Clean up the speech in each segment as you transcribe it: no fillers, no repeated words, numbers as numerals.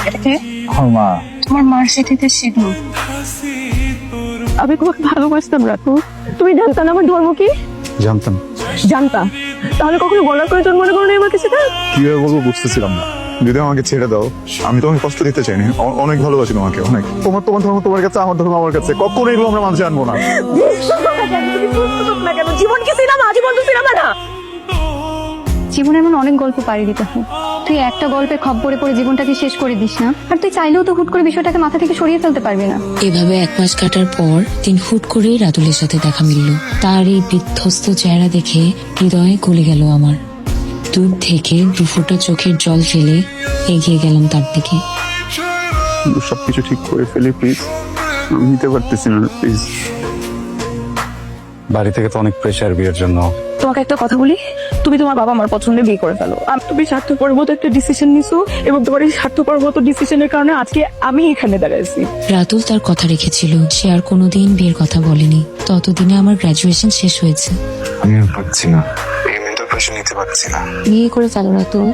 আমার মা। তোমার মার্কশিটে সিঁদুর। আমি তোমাকে ভালোবাসতাম রাখো। তুমি জানতা না আমার ধর্ম কি? জানতাম। জানতা, তাহলে কখনো বলার প্রয়োজন মনে করো না আমাকে সেটা? কিভাবে বলবো বুঝতেছিলাম না। যদি আমাকে ছেড়ে দাও, আমি তোমাকে কষ্ট দিতে চাইনি। অনেক ভালোবাসি তোমাকে, অনেক। তোমার তোমার ধর্ম তোমার কাছে, আমার ধর্ম আমার কাছে। কখনো এগুলো আমরা মানুষ আনবো না। জীবন কি সিনেমা? জীবন তো সিনেমা না। জীবনে এমন অনেক গল্প পাড়ি দিতে হয়, তুই একটা গল্পে খপ্পরে পড়ে জীবনটাকে শেষ করে দিস না। আর তুই চাইলেও তো হুট করে বিষয়টাকে মাথা থেকে সরিয়ে ফেলতে পারবি না। এভাবে 1 মাস কাটার পর দিন হুট করেই রাতুলের সাথে দেখা মিলল। তার এই বিধ্বস্ত চেহারা দেখে হৃদয়ে গলে গেল আমার। দূর থেকে 2 ফোঁটা চোখের জল ফেলে এগিয়ে গেলাম তার দিকে। সবকিছু ঠিক করে ফেলি প্লিজ। আমি নিতে পারতেছি না, প্লিজ। বাড়ি থেকে তো অনেক প্রেশার বিয়ের জন্য। তোমাকে একটা কথা বলি, তুমি তোমার বাবা আমার পছন্দে বিয়ে করে ফেলো। তুমি স্বার্থপর মতো একটা ডিসিশন নিছো, এবং তোমার এই স্বার্থপর মতো ডিসিশনের কারণে আজকে আমি এখানে দাঁড়াইছি। রাতুল তার কথা রেখেছিল, সে আর কোনোদিন বিয়ের কথা বলেনি। ততদিনে আমার গ্রাজুয়েশন শেষ হয়েছে। আমি আর পারছি না, এই মেন্টাল প্রেশার নিতে পারছি না। বিয়ে করে ফেলো রাতুল।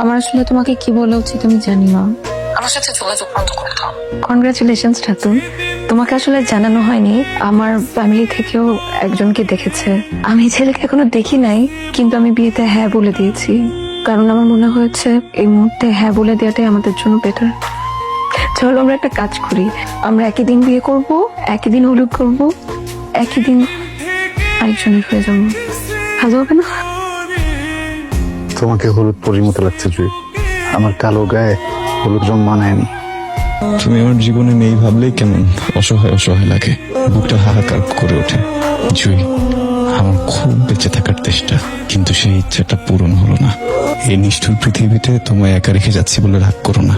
আমার আসলে তোমাকে কি বলা উচিত আমি জানি না। আমার সাথে যোগাযোগ বন্ধ করে দাও। কনগ্রাচুলেশনস রাতুল, তোমাকে আসলে জানানো হয়নি, আমার ফ্যামিলি থেকেও একজনকে দেখেছে। আমি এই ছেলেকে এখনো দেখি নাই, কিন্তু আমি বিয়েতে হ্যাঁ বলে দিয়েছি, কারণ আমার মনে হয়েছে এই মুহূর্তে হ্যাঁ বলে দেওয়াটাই আমাদের জন্য বেটার। চলো আমরা একটা কাজ করি, আমরা একই দিন বিয়ে করব, একই দিন হলুদ করব, একই দিন আরেকজনের হয়ে যাবো। ভালো হবে না? তোমাকে হলুদ পরির মতো লাগছে জুই। আমার কালো গায়ে হলুদ রং মানায়নি। তুমি আমার জীবনে নেই ভাবলেই কেমন অসহায় অসহায় লাগে, বুকটা হাহাকার করে ওঠে। জুই, আমার খুব বেঁচে থাকার চেষ্টা, কিন্তু সেই ইচ্ছাটা পূরণ হলো না। এই নিষ্ঠুর পৃথিবীতে তোমায় একা রেখে যাচ্ছি বলে রাগ করো না।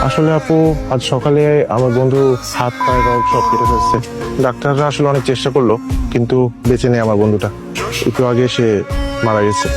আসলে আপু, আজ সকালে আমার বন্ধু হাত পায়ে রগ সব কেটে ফেলছে। ডাক্তাররা আসলে অনেক চেষ্টা করলো, কিন্তু বেঁচে নেই আমার বন্ধুটা। একটু আগে সে মারা গেছে।